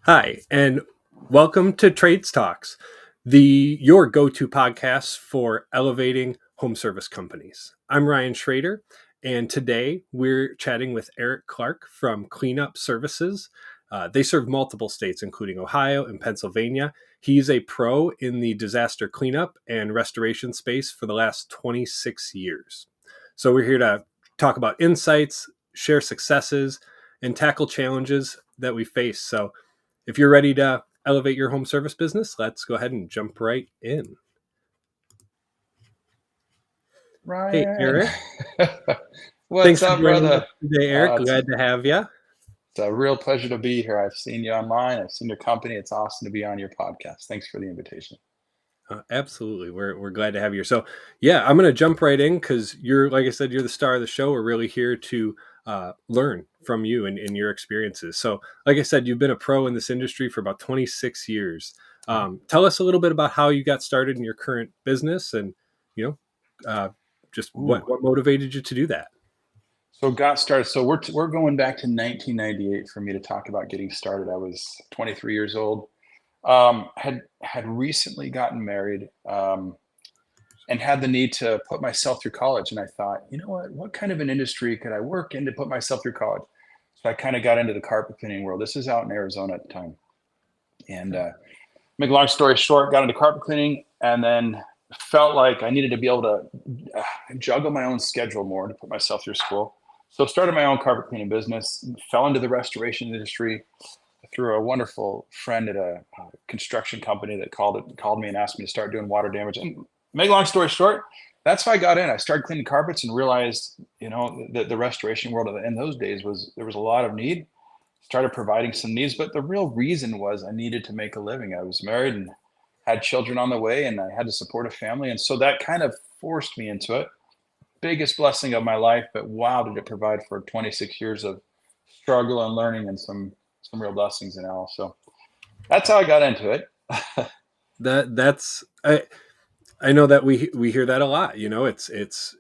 Hi, and welcome to Trades Talks, your go-to podcast for elevating home service companies. I'm Ryan Schrader, and today we're chatting with Eric Clark from Cleanup Services. They serve multiple states, including Ohio and Pennsylvania. He's a pro in the disaster cleanup and restoration space for the last 26 years. So we're here to talk about insights, share successes, and tackle challenges that we face. So if you're ready to elevate your home service business, let's go ahead and jump right in. Hey, Ryan, Eric. what's Thanks for up, joining us brother? today, Eric. It's Glad to have you. a real pleasure to be here. I've seen you online. I've seen your company. It's awesome to be on your podcast. Thanks for the invitation. Absolutely. We're glad to have you here. So, yeah, I'm going to jump right in because like I said, you're the star of the show. We're really here to learn from you and your experiences. So, like I said, you've been a pro in this industry for about 26 years. Tell us a little bit about how you got started in your current business and, you just Ooh, what motivated you to do that. so got started. So we're going back to 1998 for me to talk about getting started. I was 23 years old. Had recently gotten married. And had the need to put myself through college. And I thought, you know what kind of an industry could I work in to put myself through college? So I kind of got into the carpet cleaning world. This is out in Arizona at the time. And make a long story short, got into carpet cleaning and then felt like I needed to be able to juggle my own schedule more to put myself through school. So started my own carpet cleaning business, fell into the restoration industry through a wonderful friend at a construction company that called me and asked me to start doing water damage. And make a long story short, that's how I got in. I started cleaning carpets and realized, the restoration world in those days there was a lot of need. Started providing some needs, but the real reason was I needed to make a living. I was married and had children on the way, and I had to support a family, and so that kind of forced me into it. Biggest blessing of my life, but wow, did it provide for 26 years of struggle and learning and some real blessings and all. So that's how I got into it. That's I know that we hear that a lot. It's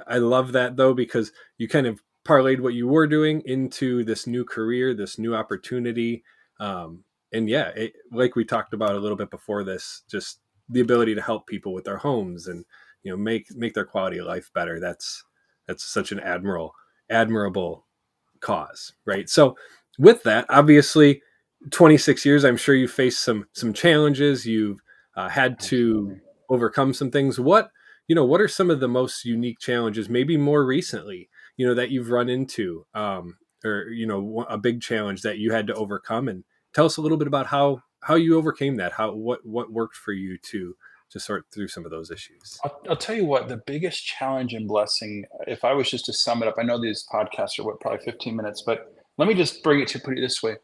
I love that though because you kind of parlayed what you were doing into this new career, this new opportunity. And yeah, like we talked about a little bit before this, just the ability to help people with their homes and make their quality of life better. That's such an admirable cause, right? So with that, obviously, 26 years, I'm sure you faced some challenges. You've had to Absolutely. overcome some things. What are some of the most unique challenges, maybe more recently, that you've run into, or a big challenge that you had to overcome, and tell us a little bit about how you overcame that. What worked for you to sort through some of those issues. I'll tell you what, the biggest challenge and blessing, if I was just to sum it up, I know these podcasts are probably 15 minutes, but let me just put it this way.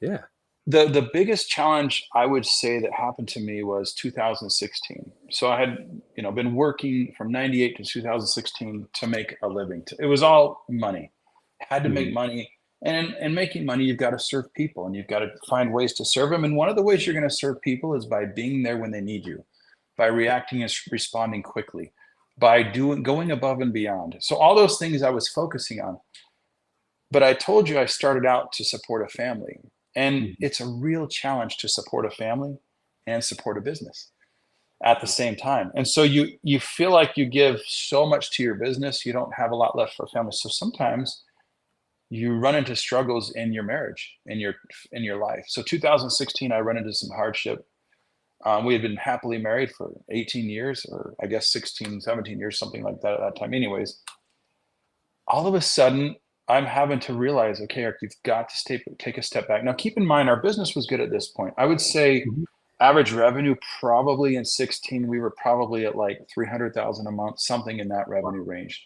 Yeah. The biggest challenge I would say that happened to me was 2016. So I had, been working from 98 to 2016 to make a living. It was all money. Had to make Mhm. money. And in making money, you've got to serve people and you've got to find ways to serve them. And one of the ways you're going to serve people is by being there when they need you, by reacting and responding quickly, by going above and beyond. So all those things I was focusing on. But I told you I started out to support a family. And Mhm. it's a real challenge to support a family and support a business at the same time. And so you feel like you give so much to your business, you don't have a lot left for family. So sometimes you run into struggles in your marriage, in your life. So 2016, I run into some hardship. We had been happily married for 18 years, or I guess 16, 17 years, something like that at that time. Anyways, all of a sudden I'm having to realize, okay, Eric, you've got to take a step back. Now, keep in mind, our business was good at this point. I would say Mhm. average revenue probably in 16, we were probably at like 300,000 a month, something in that revenue range.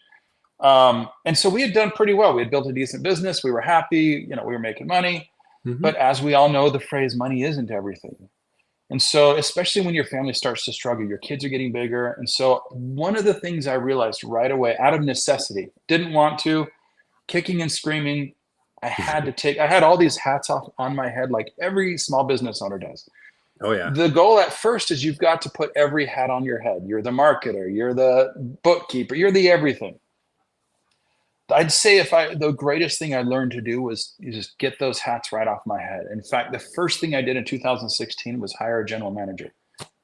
And so we had done pretty well. We had built a decent business. We were happy, we were making money. Mhm. But as we all know, the phrase money isn't everything. And so, especially when your family starts to struggle, your kids are getting bigger. And so, one of the things I realized right away out of necessity, didn't want to, kicking and screaming. I had all these hats off on my head like every small business owner does. Oh yeah. The goal at first is you've got to put every hat on your head. You're the marketer, you're the bookkeeper, you're the everything. I'd say the greatest thing I learned to do was just get those hats right off my head. In fact, the first thing I did in 2016 was hire a general manager,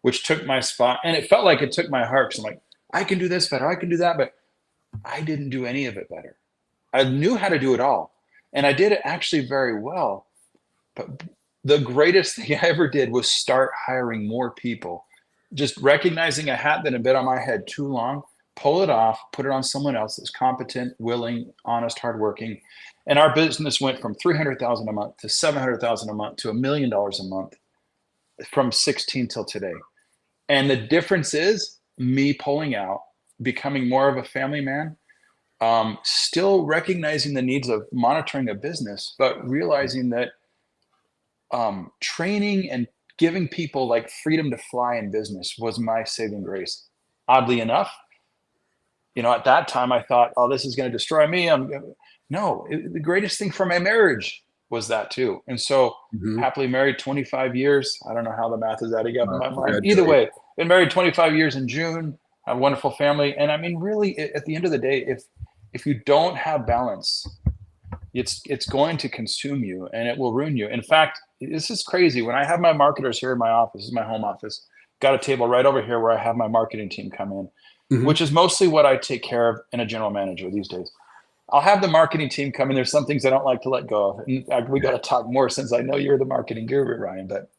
which took my spot. And it felt like it took my heart. So I'm like, I can do this better. I can do that. But I didn't do any of it better. I knew how to do it all. And I did it actually very well. But the greatest thing I ever did was start hiring more people, just recognizing a hat that had been on my head too long, pull it off, put it on someone else that's competent, willing, honest, hardworking. And our business went from 300,000 a month to 700,000 a month to $1 million a month from 16 till today. And the difference is me pulling out, becoming more of a family man, still recognizing the needs of monitoring a business, but realizing that training and giving people like freedom to fly in business was my saving grace. Oddly enough, at that time I thought, oh, this is going to destroy me. The greatest thing for my marriage was that too. And so happily married 25 years. I don't know how the math is adding up in my mind. Either way, been married 25 years in June, have a wonderful family. And I mean, really, at the end of the day, if you don't have balance, it's going to consume you and it will ruin you. In fact, this is crazy. When I have my marketers here in my office, this is my home office, got a table right over here where I have my marketing team come in, which is mostly what I take care of in a general manager these days. I'll have the marketing team come in. There's some things I don't like to let go of. In fact, we got to talk more since I know you're the marketing guru, Ryan. But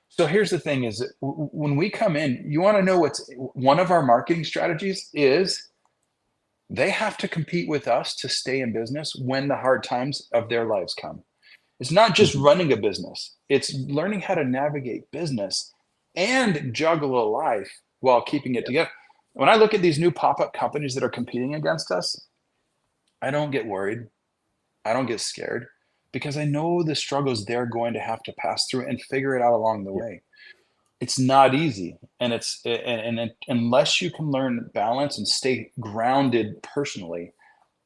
so here's the thing is when we come in, you want to know what's one of our marketing strategies is they have to compete with us to stay in business when the hard times of their lives come. It's not just running a business. It's learning how to navigate business and juggle a life while keeping it together. When I look at these new pop-up companies that are competing against us, I don't get worried. I don't get scared because I know the struggles they're going to have to pass through and figure it out along the way. It's not easy. And unless you can learn balance and stay grounded personally,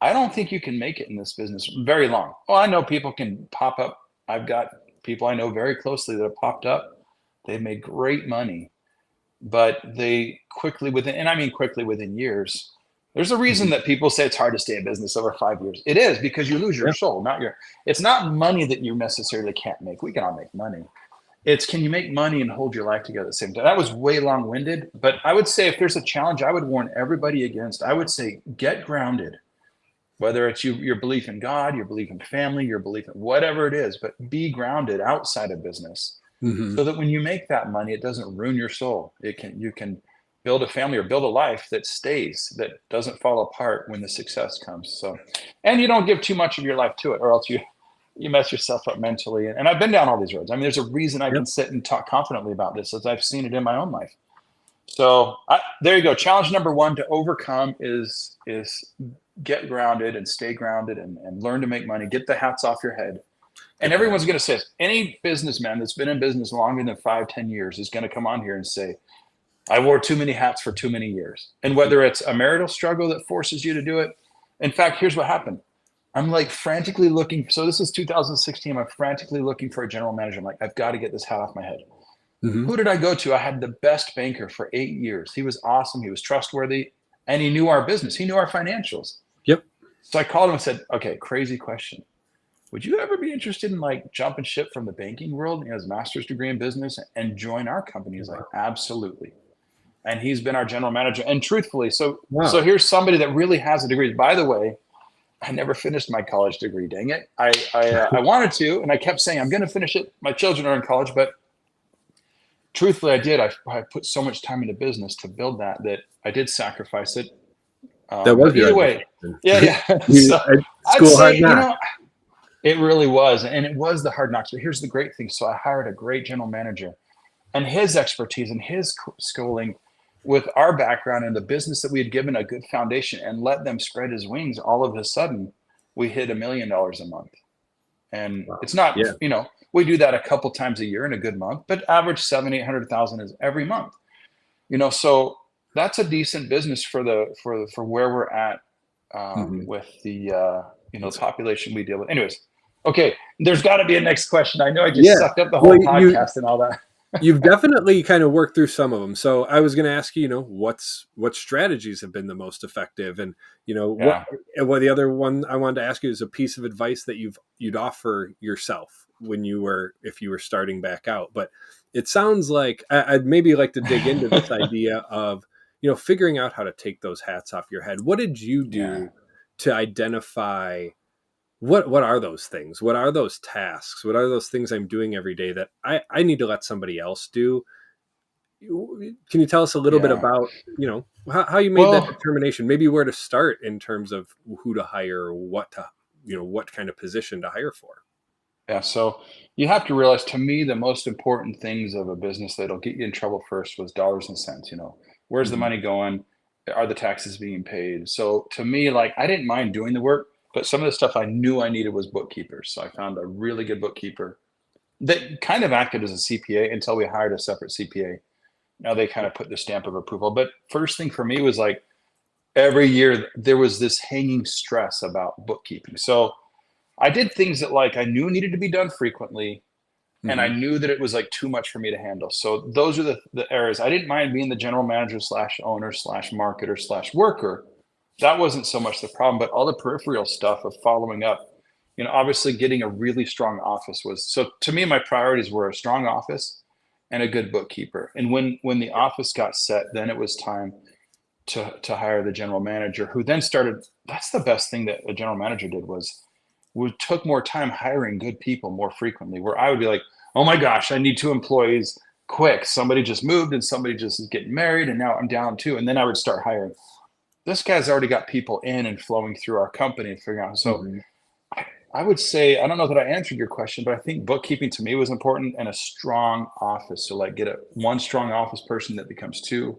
I don't think you can make it in this business very long. Well, I know people can pop up. I've got people I know very closely that have popped up. They've made great money, but they quickly within years, there's a reason that people say it's hard to stay in business over 5 years. It is because you lose your soul, it's not money that you necessarily can't make. We can all make money. It's can you make money and hold your life together at the same time? That was way long-winded, but I would say if there's a challenge I would warn everybody against, I would say get grounded. Whether it's your belief in God, your belief in family, your belief in whatever it is, but be grounded outside of business so that when you make that money, it doesn't ruin your soul. You can build a family or build a life that stays, that doesn't fall apart when the success comes. So, and you don't give too much of your life to it, or else you mess yourself up mentally. And I've been down all these roads. I mean, there's a reason I can sit and talk confidently about this, as I've seen it in my own life. So there you go. Challenge number one to overcome is get grounded and stay grounded and learn to make money. Get the hats off your head. And everyone's going to say, any businessman that's been in business longer than 5-10 years is going to come on here and say, I wore too many hats for too many years. And whether it's a marital struggle that forces you to do it. In fact, here's what happened. I'm like frantically looking. So this is 2016. I'm frantically looking for a general manager. I'm like, I've got to get this hat off my head. Who did I go to? I had the best banker for 8 years. He was awesome. He was trustworthy. And he knew our business. He knew our financials. Yep. So I called him and said, okay, crazy question. Would you ever be interested in like jumping ship from the banking world? He has a master's degree in business and join our company. He's like, absolutely. And he's been our general manager. And truthfully, so here's somebody that really has a degree. By the way, I never finished my college degree. Dang it. I wanted to, and I kept saying, I'm going to finish it. My children are in college, but truthfully, I did. I put so much time into business to build that I did sacrifice it. That was either way. Yeah. So I'd say, it really was. And it was the hard knocks. But here's the great thing. So I hired a great general manager, and his expertise and his schooling with our background and the business that we had given a good foundation and let them spread his wings, all of a sudden we hit $1 million a month. And it's not, we do that a couple times a year in a good month, but average 700,000-800,000 is every month. So that's a decent business for where we're at with the population we deal with. Anyways, okay, there's got to be a next question. I know I just sucked up the whole podcast and all that. You've definitely kind of worked through some of them. So I was going to ask you, what strategies have been the most effective, and what. Yeah. And what the other one I wanted to ask you is a piece of advice that you'd offer yourself if you were starting back out. But it sounds like I'd maybe like to dig into this idea of figuring out how to take those hats off your head. What did you Yeah. do to identify? What are those things? What are those tasks? What are those things I'm doing every day that I need to let somebody else do? Can you tell us a little bit Yeah. about, how you made that Well, determination, maybe where to start in terms of who to hire, or what kind of position to hire for? yeah. So you have to realize, to me, the most important things of a business that'll get you in trouble first was dollars and cents. Where's the Hmm. money going? Are the taxes being paid? So to me, like, I didn't mind doing the work, but some of the stuff I knew I needed was bookkeepers. So I found a really good bookkeeper that kind of acted as a CPA until we hired a separate CPA. Now they kind of put the stamp of approval. But first thing for me was like, every year there was this hanging stress about bookkeeping. So I did things that, like, I knew needed to be done frequently, and I Hmm. knew that it was like too much for me to handle. So those are the areas I didn't mind being the general manager slash owner slash marketer slash worker. That wasn't so much the problem, but all the peripheral stuff of following up. Obviously getting a really strong office was, so to me, my priorities were a strong office and a good bookkeeper. And when the office got set, then it was time to hire the general manager, who then started. That's the best thing that a general manager did, was we took more time hiring good people more frequently, where I would be like, oh my gosh, I need 2 employees quick. Somebody just moved and somebody just is getting married and now I'm down 2. And then I would start hiring. This guy's already got people in and flowing through our company and figuring out. So Hmm. I would say, I don't know that I answered your question, but I think bookkeeping to me was important, and a strong office. So like, get one strong office person that becomes 2.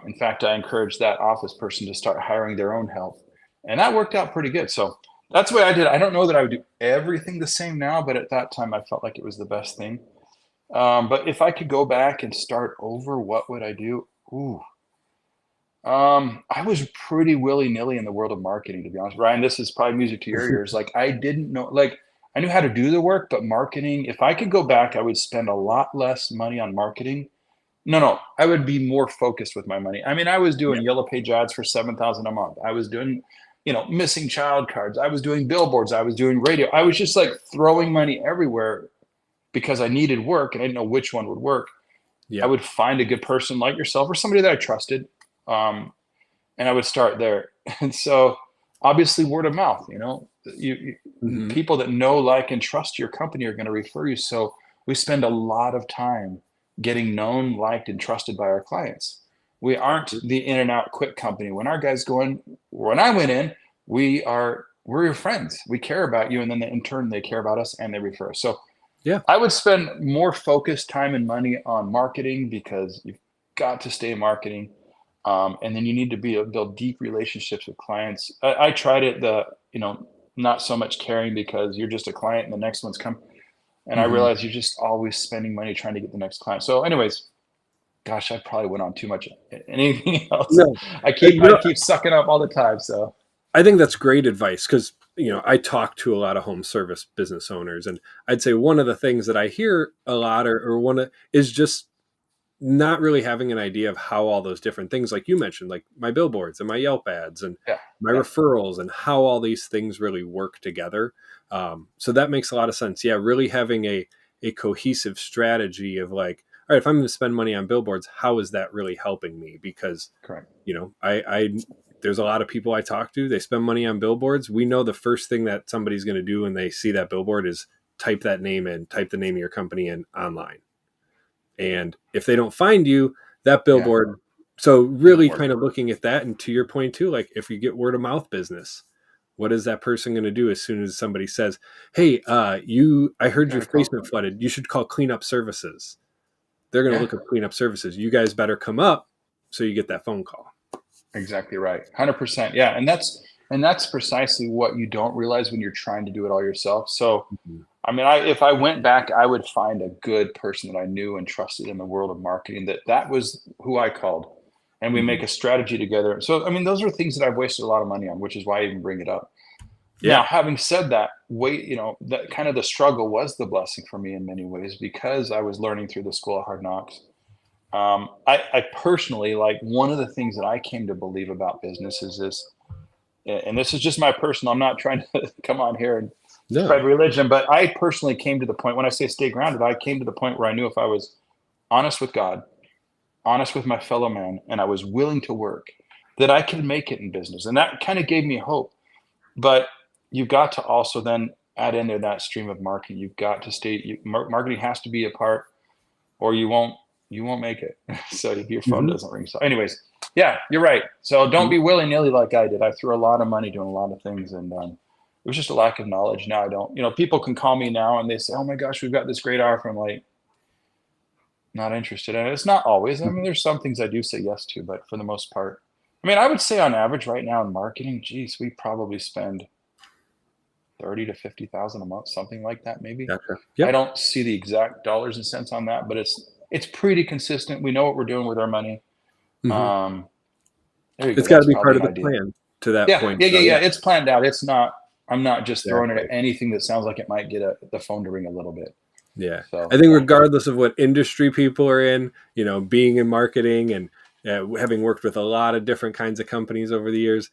In fact, I encouraged that office person to start hiring their own help. And that worked out pretty good. So that's what I did. I don't know that I would do everything the same now, but at that time I felt like it was the best thing. But if I could go back and start over, what would I do? Ooh, I was pretty willy-nilly in the world of marketing, to be honest. Ryan, this is probably music to your ears. Like, I didn't know, like, I knew how to do the work, but marketing, if I could go back, I would spend a lot less money on marketing. No, I would be more focused with my money. I mean, I was Yeah. doing yellow page ads for 7,000 a month. I was doing, missing child cards. I was doing billboards. I was doing radio. I was just like throwing money everywhere because I needed work and I didn't know which one would work. I Yeah. would find a good person like yourself or somebody that I trusted, um, and I would start there. And so, obviously, word of mouth. Hmm. People that know, like, and trust your company are going to refer you. So we spend a lot of time getting known, liked, and trusted by our clients. We aren't the in and out quick company. When I went in, we're your friends. We care about you, and then in turn they care about us and they refer us. So Yeah. I would spend more focused time and money on marketing, because you've got to stay in marketing. And then you need to build deep relationships with clients. I tried it, not so much caring, because you're just a client and the next one's come. And I Hmm. realized you're just always spending money trying to get the next client. So anyways, gosh, I probably went on too much. Anything else? No. I And, keep I keep sucking up all the time. So I think that's great advice, because I talk to a lot of home service business owners, and I'd say one of the things that I hear a lot, or is just not really having an idea of how all those different things, like you mentioned, like my billboards and my Yelp ads and yeah, my yeah, referrals, and how all these things really work together. So that makes a lot of sense. Yeah, really having a cohesive strategy of like, all right, if I'm going to spend money on billboards, how is that really helping me? Because correct. I there's a lot of people I talk to. They spend money on billboards. We know the first thing that somebody's going to do when they see that billboard is type that name in, type the name of your company in online. And if they don't find you, that Yeah, billboard. So doesn't really work. kind of looking at that, and to your point too, like if you get word of mouth business, what is that person going to do as soon as somebody says, "Hey, I You heard got your to call. basement flooded. You should call cleanup services." They're going to Yeah, look up cleanup services. You guys better come up, so you get that phone call. exactly right. 100%. Yeah, and that's precisely what you don't realize when you're trying to do it all yourself. So Mhm. I mean, if I went back, I would find a good person that I knew and trusted in the world of marketing. That was who I called, and we Mhm. make a strategy together. So I mean, those are things that I've wasted a lot of money on, which is why I even bring it up. Now, Yeah. having said that, that kind of the struggle was the blessing for me in many ways because I was learning through the school of hard knocks. I personally, like, one of the things that I came to believe about business is this, and this is just my personal, I'm not trying to come on here and No. spread religion, but I personally came to the point, when I say stay grounded, I came to the point where I knew if I was honest with God, honest with my fellow man, and I was willing to work, that I could make it in business. And that kind of gave me hope. But you've got to also then add in there that stream of marketing. You've got to marketing has to be a part, or you won't make it. So if your phone Hmm. doesn't ring. So anyways, yeah, you're right. So don't Hmm. be willy-nilly like I did. I threw a lot of money doing a lot of things, and it was just a lack of knowledge. Now I don't. People can call me now and they say, "Oh my gosh, we've got this great offer." I'm like, not interested. And it's not always. I mean, there's some things I do say yes to, but for the most part, I mean, I would say on average right now in marketing, geez, we probably spend 30 to 50,000 a month, something like that, maybe. Gotcha. I Yep. don't see the exact dollars and cents on that, but it's pretty consistent. We know what we're doing with our money. Hmm. Um, there you go. It's got to That's be part probably of an the idea. plan to that Yeah, point. yeah, So yeah, yeah. yeah, It's planned out. I'm not just throwing it at exactly. anything that sounds like it might get the phone to ring a little bit. Yeah. I So think yeah, regardless of what industry people are in, being in marketing and having worked with a lot of different kinds of companies over the years,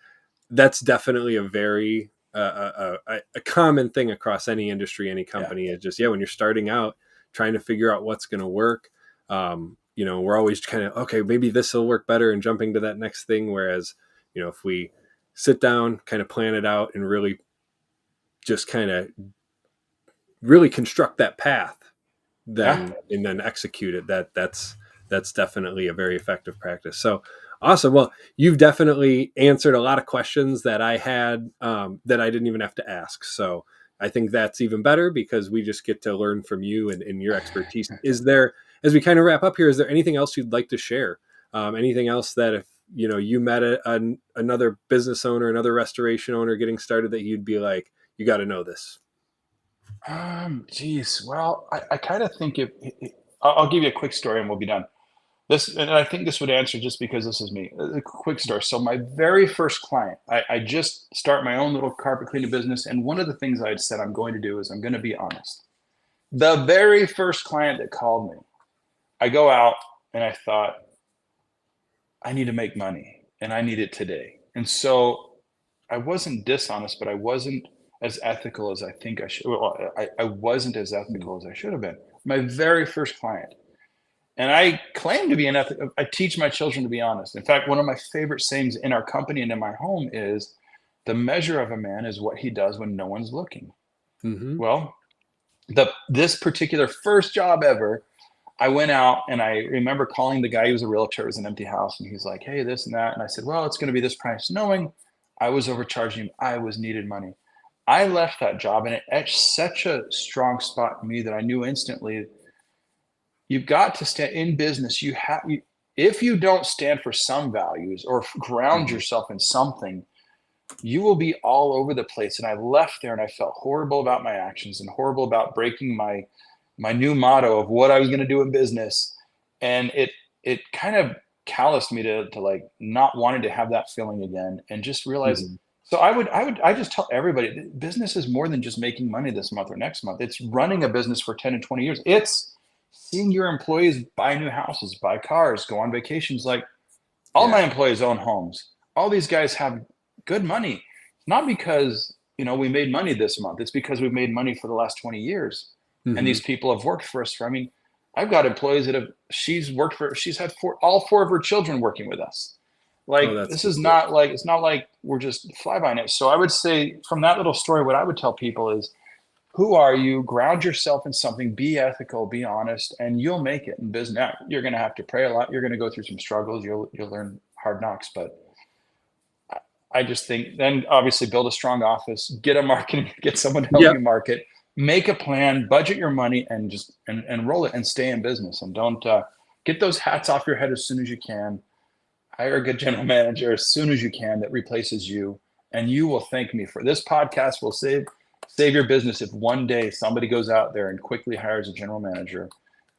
that's definitely a very a common thing across any industry, any yeah, company. Is just, yeah, when you're starting out, trying to figure out what's going to work. We're always kind of, okay, maybe this will work better, and jumping to that next thing. Whereas, if we sit down, kind of plan it out, and really just kind of really construct that path, yeah. then execute it, that's definitely a very effective practice. So awesome. Well, you've definitely answered a lot of questions that I had, that I didn't even have to ask. So I think that's even better because we just get to learn from you and your expertise. Is there, as we kind of wrap up here, is there anything else you'd like to share? Anything else that if you met another business owner, another restoration owner getting started, that you'd be like, you got to know this? Geez. Well, I kind of think I'll give you a quick story and we'll be done. And I think this would answer just because this is me. A quick story. So my very first client, I just start my own little carpet cleaning business, and one of the things I had said I'm going to do is I'm going to be honest. The very first client that called me, I go out and I thought, I need to make money and I need it today. And so I wasn't dishonest, but I wasn't as ethical as I think I should. Well, I wasn't as ethical as I should have been. My very first client. And I claim to be an ethical. I teach my children to be honest. In fact, one of my favorite sayings in our company and in my home is, the measure of a man is what he does when no one's looking. Mm-hmm. Well, this particular first job ever, I went out and I remember calling the guy who was a realtor. It was an empty house. And he's like, hey, this and that. And I said, well, it's going to be this price, knowing I was overcharging him. I was needed money. I left that job and it etched such a strong spot in me that I knew instantly, you've got to stand in business. If you don't stand for some values or ground Mm-hmm. yourself in something, you will be all over the place. And I left there and I felt horrible about my actions and horrible about breaking my new motto of what I was going to do in business. And it kind of calloused me to like not wanting to have that feeling again, and just realize. Mm-hmm. So I just tell everybody, business is more than just making money this month or next month. It's running a business for 10 and 20 years. It's seeing your employees buy new houses, buy cars, go on vacations. Like, all my Yeah. employees own homes. All these guys have good money. Not because, we made money this month. It's because we've made money for the last 20 years. And Mm-hmm. these people have worked for us I mean, I've got employees that she's had all four of her children working with us. Oh, Like, that's this so is cool. not like, it's not like we're just fly by night. So I would say from that little story, what I would tell people is, who are you? Ground yourself in something, be ethical, be honest, and you'll make it in business. Now, you're going to have to pray a lot. You're going to go through some struggles. You'll learn hard knocks, but I just think then obviously build a strong office, get a marketing, get someone to help Yep. you market, make a plan, budget your money, and just and roll it and stay in business. And don't get those hats off your head as soon as you can. Hire a good general manager as soon as you can that replaces you, and you will thank me for this podcast. Will save your business if one day somebody goes out there and quickly hires a general manager,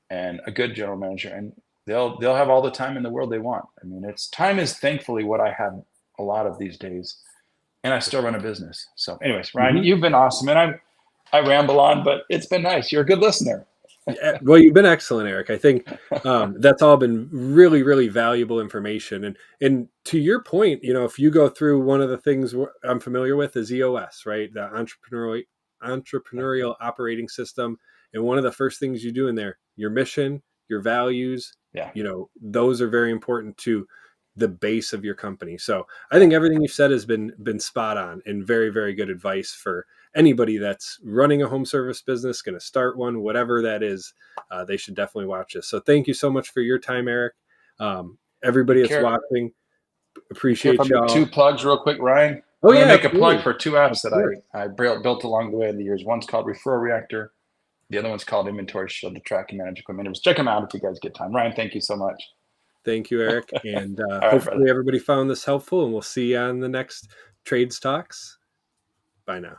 and a good general manager, and they'll have all the time in the world they want. I mean, it's time is thankfully what I have a lot of these days. and I still run a business. So anyways, Ryan, Mhm. you've been awesome. And I ramble on, but it's been nice. You're a good listener. Yeah, well, you've been excellent, Eric. I think that's all been really, really valuable information. And to your point, if you go through one of the things I'm familiar with is EOS, right? The entrepreneurial operating system. And one of the first things you do in there, your mission, your values, Yeah. those are very important to the base of your company. So I Yeah. think everything you've said has been spot on and very, very good advice for anybody that's running a home service business, going to start one, whatever that is. They should definitely watch this. So thank you so much for your time, Eric. You Everybody that's care, watching, you care if I appreciate make two y'all. plugs real quick, Ryan? Oh I'm going to yeah, make a plug absolutely. for two Of apps that course. I built along the way of the years. One's called Referral Reactor. The other one's called Inventory Shield to track and manage equipment. Check them out if you guys get time. Ryan, thank you so much. Thank you, Eric. And All right, brother. hopefully everybody found this helpful, and we'll see you on the next Trades Talks. Bye now.